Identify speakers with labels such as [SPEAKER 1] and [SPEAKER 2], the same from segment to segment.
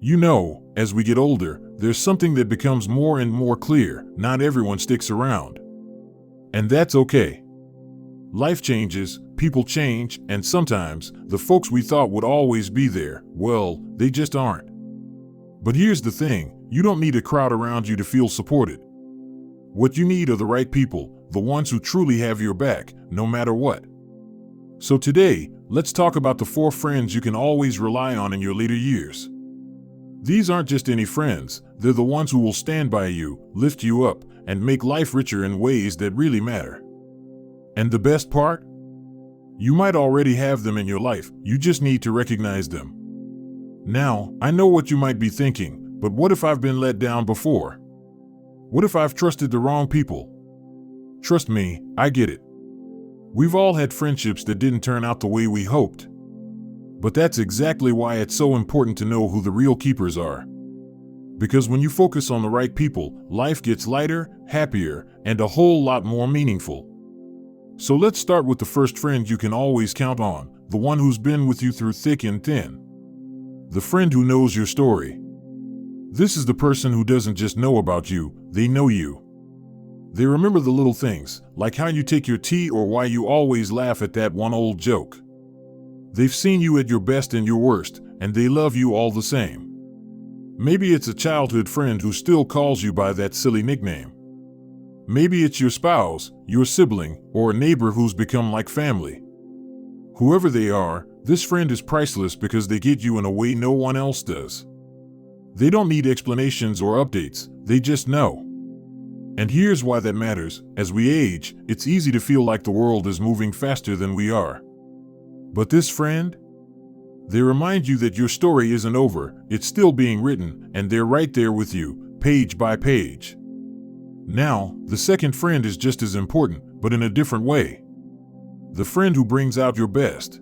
[SPEAKER 1] You know, as we get older, there's something that becomes more and more clear. Not everyone sticks around. And that's okay. Life changes, people change, and sometimes the folks we thought would always be there, well, they just aren't. But here's the thing, you don't need a crowd around you to feel supported. What you need are the right people, the ones who truly have your back, no matter what. So today, let's talk about the 4 friends you can always rely on in your later years. These aren't just any friends, they're the ones who will stand by you, lift you up, and make life richer in ways that really matter. And the best part? You might already have them in your life, you just need to recognize them. Now, I know what you might be thinking, but what if I've been let down before? What if I've trusted the wrong people? Trust me, I get it. We've all had friendships that didn't turn out the way we hoped. But that's exactly why it's so important to know who the real keepers are. Because when you focus on the right people, life gets lighter, happier, and a whole lot more meaningful. So let's start with the first friend you can always count on, the one who's been with you through thick and thin. The friend who knows your story. This is the person who doesn't just know about you, they know you. They remember the little things, like how you take your tea or why you always laugh at that one old joke. They've seen you at your best and your worst, and they love you all the same. Maybe it's a childhood friend who still calls you by that silly nickname. Maybe it's your spouse, your sibling, or a neighbor who's become like family. Whoever they are, this friend is priceless because they get you in a way no one else does. They don't need explanations or updates, they just know. And here's why that matters. As we age, it's easy to feel like the world is moving faster than we are. But this friend? They remind you that your story isn't over, it's still being written, and they're right there with you, page by page. Now, the second friend is just as important, but in a different way. The friend who brings out your best.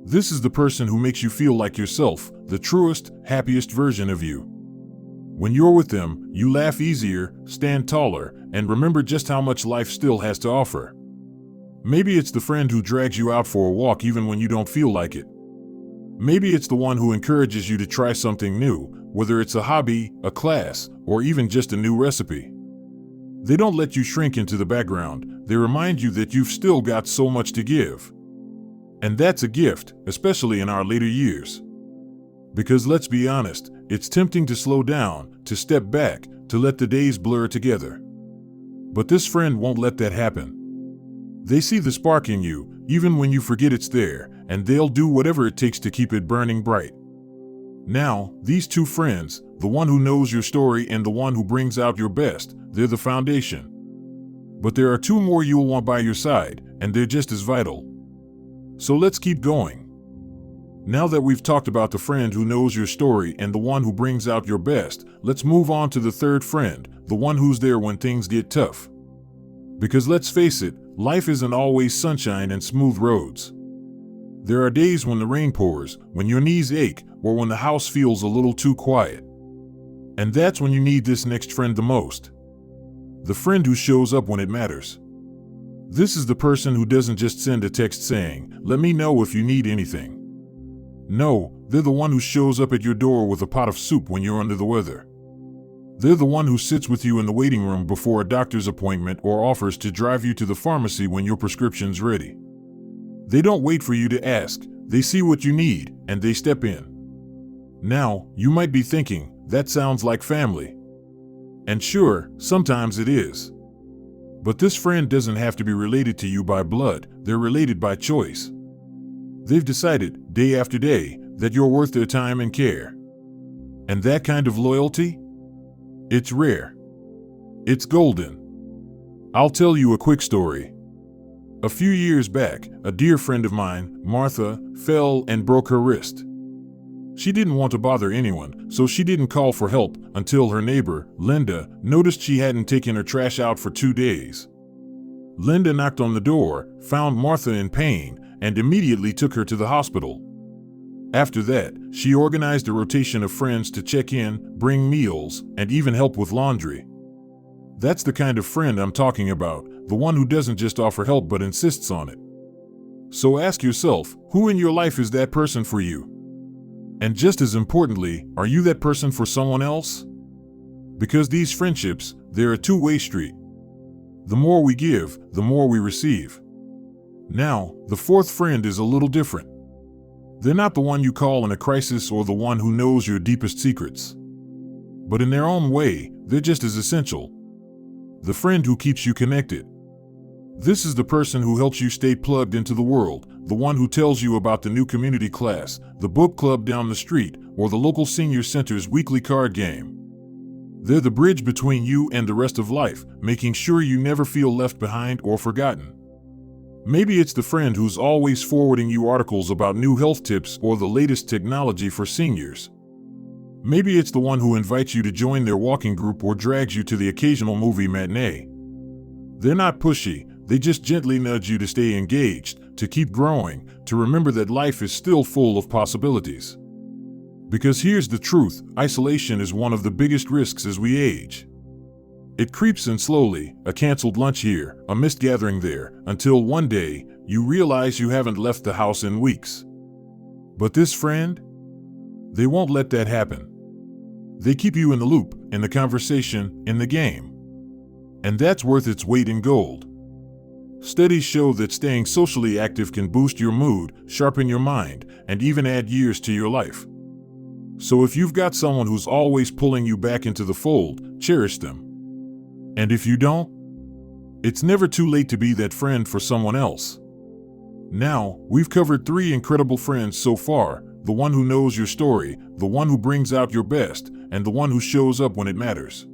[SPEAKER 1] This is the person who makes you feel like yourself, the truest, happiest version of you. When you're with them, you laugh easier, stand taller, and remember just how much life still has to offer. Maybe it's the friend who drags you out for a walk even when you don't feel like it. Maybe it's the one who encourages you to try something new, whether it's a hobby, a class, or even just a new recipe. They don't let you shrink into the background, they remind you that you've still got so much to give. And that's a gift, especially in our later years. Because let's be honest, it's tempting to slow down, to step back, to let the days blur together. But this friend won't let that happen. They see the spark in you, even when you forget it's there, and they'll do whatever it takes to keep it burning bright. Now, these 2 friends, the one who knows your story and the one who brings out your best, they're the foundation. But there are 2 more you'll want by your side, and they're just as vital. So let's keep going. Now that we've talked about the friend who knows your story and the one who brings out your best, let's move on to the third friend, the one who's there when things get tough. Because let's face it, life isn't always sunshine and smooth roads. There are days when the rain pours, when your knees ache, or when the house feels a little too quiet. And that's when you need this next friend the most. The friend who shows up when it matters. This is the person who doesn't just send a text saying, "Let me know if you need anything." No, they're the one who shows up at your door with a pot of soup when you're under the weather. They're the one who sits with you in the waiting room before a doctor's appointment or offers to drive you to the pharmacy when your prescription's ready. They don't wait for you to ask, they see what you need, and they step in. Now, you might be thinking, that sounds like family. And sure, sometimes it is. But this friend doesn't have to be related to you by blood, they're related by choice. They've decided, day after day, that you're worth their time and care. And that kind of loyalty? It's rare. It's golden. I'll tell you a quick story. A few years back, a dear friend of mine, Martha, fell and broke her wrist. She didn't want to bother anyone, so she didn't call for help until her neighbor, Linda, noticed she hadn't taken her trash out for 2 days. Linda knocked on the door, found Martha in pain, and immediately took her to the hospital. After that, she organized a rotation of friends to check in, bring meals, and even help with laundry. That's the kind of friend I'm talking about, the one who doesn't just offer help but insists on it. So ask yourself, who in your life is that person for you? And just as importantly, are you that person for someone else? Because these friendships, they're a two-way street. The more we give, the more we receive. Now, the fourth friend is a little different. They're not the one you call in a crisis or the one who knows your deepest secrets. But in their own way, they're just as essential. The friend who keeps you connected. This is the person who helps you stay plugged into the world, the one who tells you about the new community class, the book club down the street, or the local senior center's weekly card game. They're the bridge between you and the rest of life, making sure you never feel left behind or forgotten. Maybe it's the friend who's always forwarding you articles about new health tips or the latest technology for seniors. Maybe it's the one who invites you to join their walking group or drags you to the occasional movie matinee. They're not pushy, they just gently nudge you to stay engaged, to keep growing, to remember that life is still full of possibilities. Because here's the truth, isolation is one of the biggest risks as we age. It creeps in slowly, a canceled lunch here, a missed gathering there, until one day, you realize you haven't left the house in weeks. But this friend? They won't let that happen. They keep you in the loop, in the conversation, in the game. And that's worth its weight in gold. Studies show that staying socially active can boost your mood, sharpen your mind, and even add years to your life. So if you've got someone who's always pulling you back into the fold, cherish them. And if you don't, it's never too late to be that friend for someone else. Now, we've covered 3 incredible friends so far, the one who knows your story, the one who brings out your best, and the one who shows up when it matters.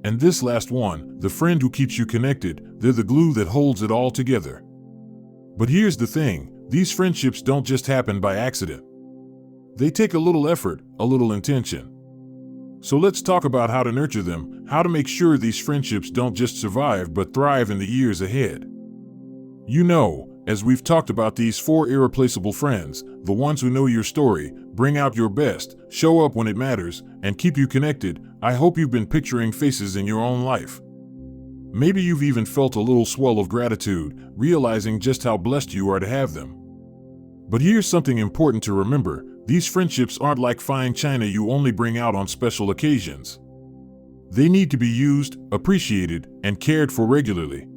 [SPEAKER 1] And this last one, the friend who keeps you connected, they're the glue that holds it all together. But here's the thing, these friendships don't just happen by accident. They take a little effort, a little intention. So let's talk about how to nurture them, how to make sure these friendships don't just survive but thrive in the years ahead. You know, as we've talked about these 4 irreplaceable friends, the ones who know your story, bring out your best, show up when it matters, and keep you connected, I hope you've been picturing faces in your own life. Maybe you've even felt a little swell of gratitude, realizing just how blessed you are to have them. But here's something important to remember. These friendships aren't like fine china you only bring out on special occasions. They need to be used, appreciated, and cared for regularly.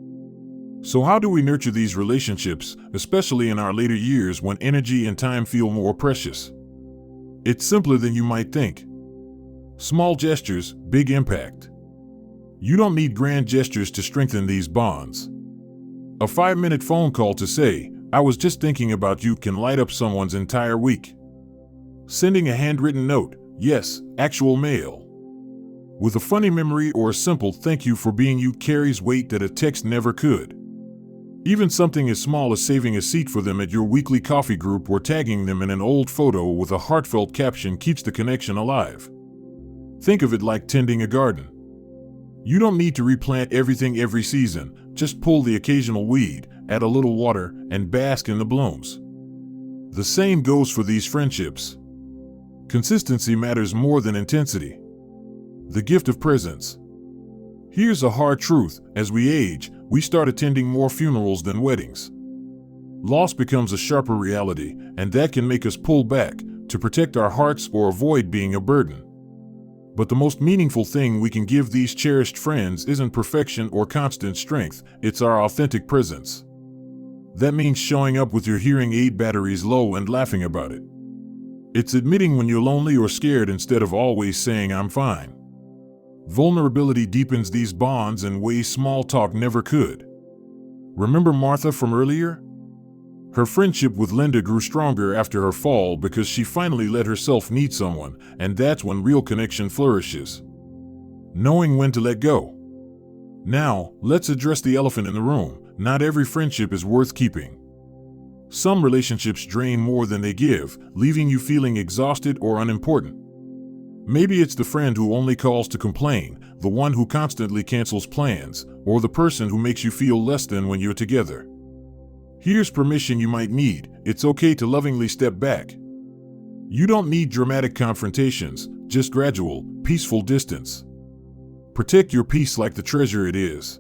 [SPEAKER 1] So how do we nurture these relationships, especially in our later years when energy and time feel more precious? It's simpler than you might think. Small gestures, big impact. You don't need grand gestures to strengthen these bonds. A 5-minute phone call to say, "I was just thinking about you," can light up someone's entire week. Sending a handwritten note, yes, actual mail, with a funny memory or a simple "thank you for being you" carries weight that a text never could. Even something as small as saving a seat for them at your weekly coffee group or tagging them in an old photo with a heartfelt caption keeps the connection alive. Think of it like tending a garden. You don't need to replant everything every season, just pull the occasional weed, add a little water, and bask in the blooms. The same goes for these friendships. Consistency matters more than intensity. The gift of presence. Here's a hard truth, as we age, we start attending more funerals than weddings. Loss becomes a sharper reality, and that can make us pull back, to protect our hearts or avoid being a burden. But the most meaningful thing we can give these cherished friends isn't perfection or constant strength, it's our authentic presence. That means showing up with your hearing aid batteries low and laughing about it. It's admitting when you're lonely or scared instead of always saying "I'm fine." Vulnerability deepens these bonds in ways small talk never could. Remember Martha from earlier? Her friendship with Linda grew stronger after her fall because she finally let herself need someone, and that's when real connection flourishes. Knowing when to let go. Now, let's address the elephant in the room. Not every friendship is worth keeping. Some relationships drain more than they give, leaving you feeling exhausted or unimportant. Maybe it's the friend who only calls to complain, the one who constantly cancels plans, or the person who makes you feel less than when you're together. Here's permission you might need. It's okay to lovingly step back. You don't need dramatic confrontations, just gradual, peaceful distance. Protect your peace like the treasure it is.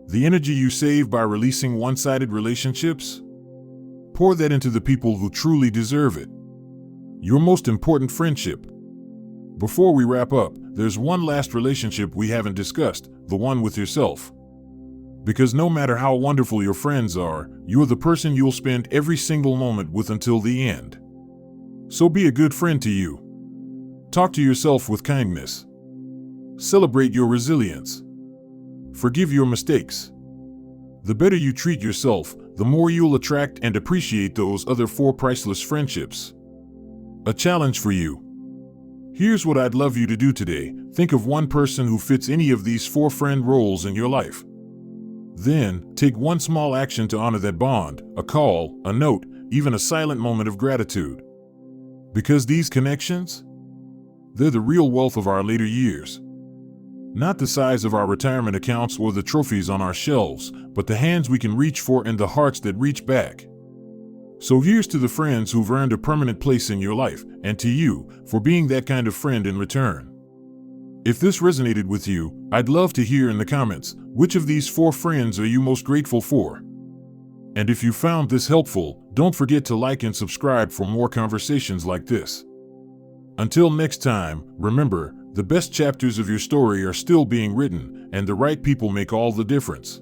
[SPEAKER 1] The energy you save by releasing one-sided relationships? Pour that into the people who truly deserve it. Your most important friendship. Before we wrap up, there's one last relationship we haven't discussed, the one with yourself. Because no matter how wonderful your friends are, you're the person you'll spend every single moment with until the end. So be a good friend to you. Talk to yourself with kindness. Celebrate your resilience. Forgive your mistakes. The better you treat yourself, the more you'll attract and appreciate those other 4 priceless friendships. A challenge for you. Here's what I'd love you to do today. Think of one person who fits any of these 4 friend roles in your life. Then, take one small action to honor that bond, a call, a note, even a silent moment of gratitude. Because these connections, they're the real wealth of our later years. Not the size of our retirement accounts or the trophies on our shelves, but the hands we can reach for and the hearts that reach back. So here's to the friends who've earned a permanent place in your life, and to you, for being that kind of friend in return. If this resonated with you, I'd love to hear in the comments, which of these 4 friends are you most grateful for? And if you found this helpful, don't forget to like and subscribe for more conversations like this. Until next time, remember, the best chapters of your story are still being written, and the right people make all the difference.